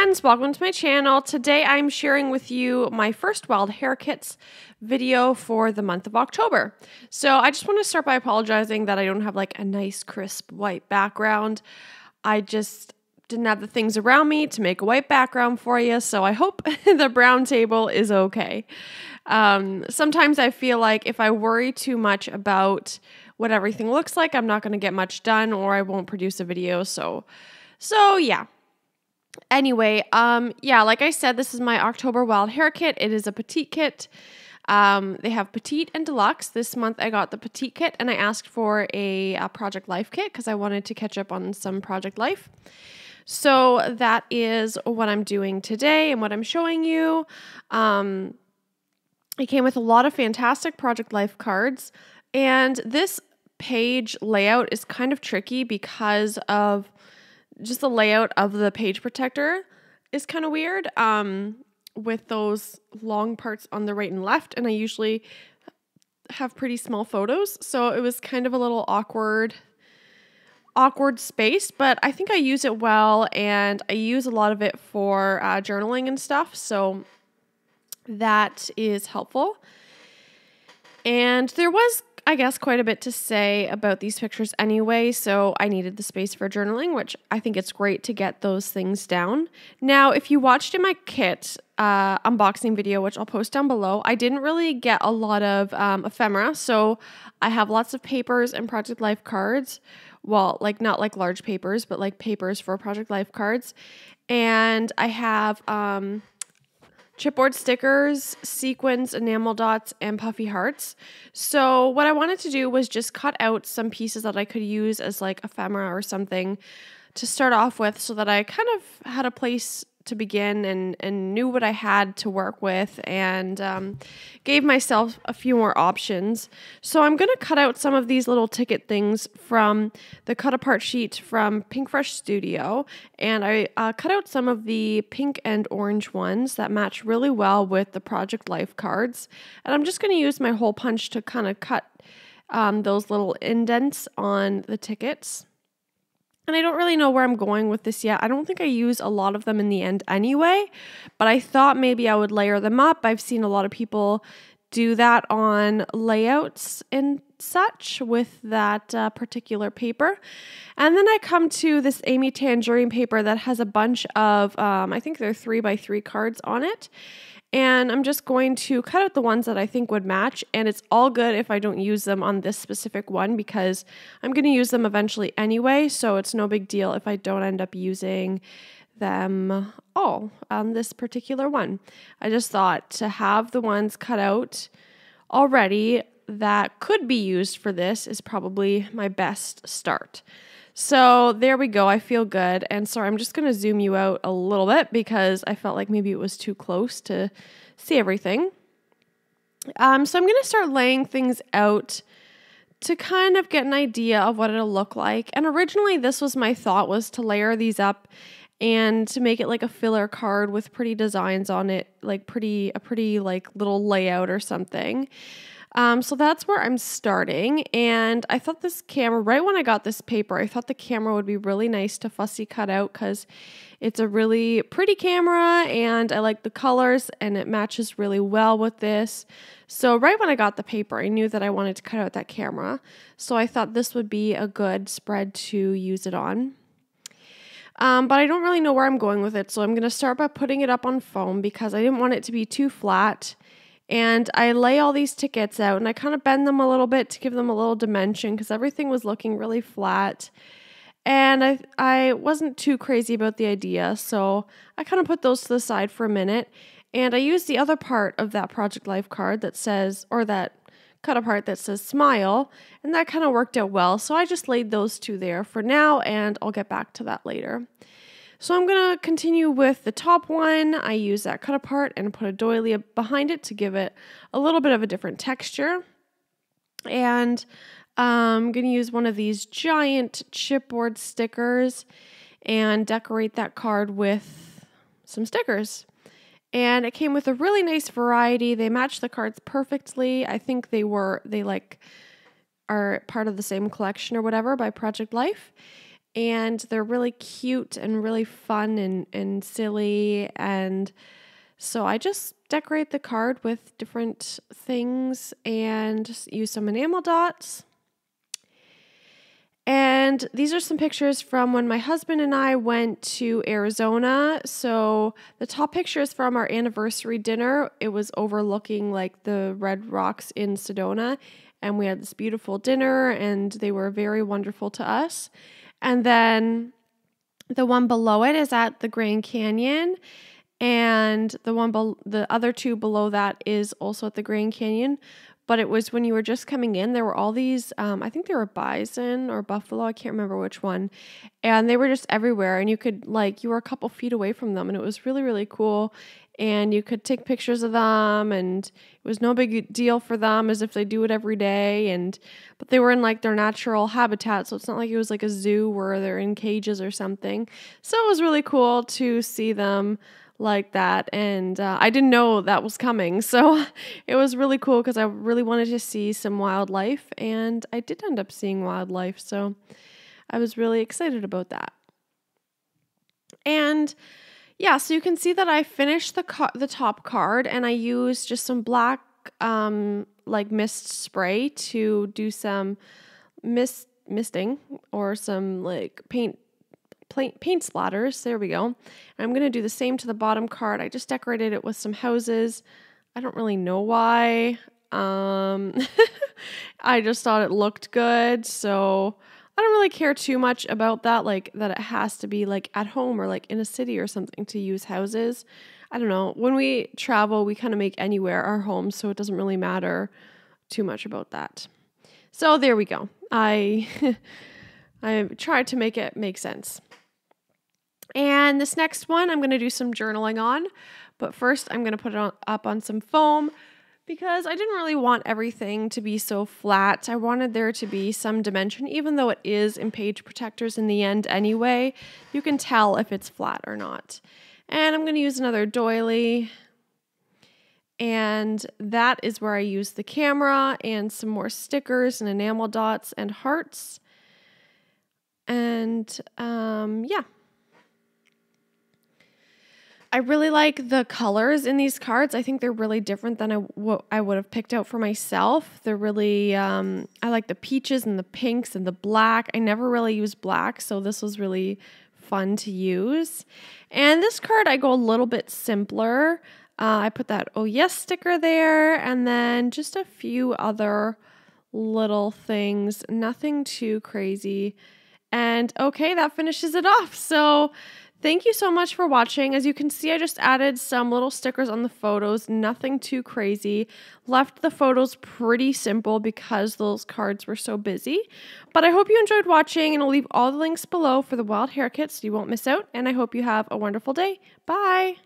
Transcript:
friends, welcome to my channel. Today I'm sharing with you my first wild hair kits video for the month of October. So I just want to start by apologizing that I don't have like a nice crisp white background. I just didn't have the things around me to make a white background for you, so I hope the brown table is okay. Sometimes I feel like if I worry too much about what everything looks like, I'm not going to get much done or I won't produce a video. So yeah. Anyway, like I said, this is my October Wild Hair Kit. It is a petite kit. They have petite and deluxe. This month I got the petite kit and I asked for a Project Life kit because I wanted to catch up on some Project Life. So that is what I'm doing today and what I'm showing you. It came with a lot of fantastic Project Life cards, and this page layout is kind of tricky because of just the layout of the page protector is kind of weird with those long parts on the right and left, and I usually have pretty small photos, so it was kind of a little awkward space, but I think I use it well, and I use a lot of it for journaling and stuff, so that is helpful. And there was, I guess, quite a bit to say about these pictures anyway, so I needed the space for journaling, which I think it's great to get those things down. Now, if you watched in my kit unboxing video, which I'll post down below, I didn't really get a lot of ephemera, so I have lots of papers and Project Life cards. Well, like not like large papers, but like papers for Project Life cards. And I have chipboard stickers, sequins, enamel dots, and puffy hearts. So what I wanted to do was just cut out some pieces that I could use as like ephemera or something to start off with, so that I kind of had a place to begin and knew what I had to work with, and gave myself a few more options. So I'm going to cut out some of these little ticket things from the cut apart sheet from Pink Fresh Studio, and I cut out some of the pink and orange ones that match really well with the Project Life cards, and I'm just going to use my hole punch to kind of cut those little indents on the tickets. And I don't really know where I'm going with this yet. I don't think I use a lot of them in the end anyway, but I thought maybe I would layer them up. I've seen a lot of people do that on layouts and such with that particular paper. And then I come to this Amy Tangerine paper that has a bunch of, I think they're 3x3 cards on it. And I'm just going to cut out the ones that I think would match, and it's all good if I don't use them on this specific one because I'm going to use them eventually anyway, so it's no big deal if I don't end up using them all on this particular one. I just thought to have the ones cut out already that could be used for this is probably my best start. So there we go. I feel good. And sorry, I'm just going to zoom you out a little bit because I felt like maybe it was too close to see everything. So I'm going to start laying things out to kind of get an idea of what it'll look like. And originally this was my thought, was to layer these up and to make it like a filler card with pretty designs on it, like a pretty like little layout or something. So that's where I'm starting, and I thought this camera, right when I got this paper, I thought the camera would be really nice to fussy cut out because it's a really pretty camera and I like the colors and it matches really well with this. So right when I got the paper, I knew that I wanted to cut out that camera, so I thought this would be a good spread to use it on. But I don't really know where I'm going with it, so I'm going to start by putting it up on foam because I didn't want it to be too flat. And I lay all these tickets out and I kind of bend them a little bit to give them a little dimension because everything was looking really flat. And I wasn't too crazy about the idea, so I kind of put those to the side for a minute. And I used the other part of that Project Life card that says, or that cut apart that says smile, and that kind of worked out well. So I just laid those two there for now, and I'll get back to that later. So I'm going to continue with the top one. I use that cut apart and put a doily behind it to give it a little bit of a different texture. And I'm going to use one of these giant chipboard stickers and decorate that card with some stickers. And it came with a really nice variety. They match the cards perfectly. I think they are part of the same collection or whatever by Project Life. and they're really cute and really fun and silly. And so I just decorate the card with different things and just use some enamel dots. And these are some pictures from when my husband and I went to Arizona. So the top picture is from our anniversary dinner. It was overlooking like the red rocks in Sedona. And we had this beautiful dinner and they were very wonderful to us. And then the one below it is at the Grand Canyon. And the other two below that is also at the Grand Canyon. But it was when you were just coming in, there were all these, I think they were bison or buffalo, I can't remember which one. And they were just everywhere. And you were a couple feet away from them. And it was really, really cool. And you could take pictures of them. And it was no big deal for them, as if they do it every day. But they were in like their natural habitat. So it's not like it was like a zoo where they're in cages or something. So it was really cool to see them like that, and I didn't know that was coming, so it was really cool because I really wanted to see some wildlife, and I did end up seeing wildlife, so I was really excited about that. And yeah, so you can see that I finished the top card, and I used just some black like mist spray to do some misting or some like paint splatters. There we go. And I'm going to do the same to the bottom card. I just decorated it with some houses. I don't really know why. I just thought it looked good. So I don't really care too much about that, like that it has to be like at home or like in a city or something to use houses. I don't know. When we travel, we kind of make anywhere our home, so it doesn't really matter too much about that. So there we go. I tried to make it make sense. And this next one, I'm going to do some journaling on. But first, I'm going to put it up on some foam because I didn't really want everything to be so flat. I wanted there to be some dimension, even though it is in page protectors in the end anyway. You can tell if it's flat or not. And I'm going to use another doily. And that is where I use the camera and some more stickers and enamel dots and hearts. And yeah. I really like the colors in these cards. I think they're really different than what I would have picked out for myself. They're really, I like the peaches and the pinks and the black. I never really use black, so this was really fun to use. And this card, I go a little bit simpler. I put that "Oh Yes" sticker there, and then just a few other little things. Nothing too crazy. And okay, that finishes it off. So thank you so much for watching. As you can see, I just added some little stickers on the photos, nothing too crazy. Left the photos pretty simple because those cards were so busy. But I hope you enjoyed watching, and I'll leave all the links below for the wild hair kits so you won't miss out. And I hope you have a wonderful day. Bye!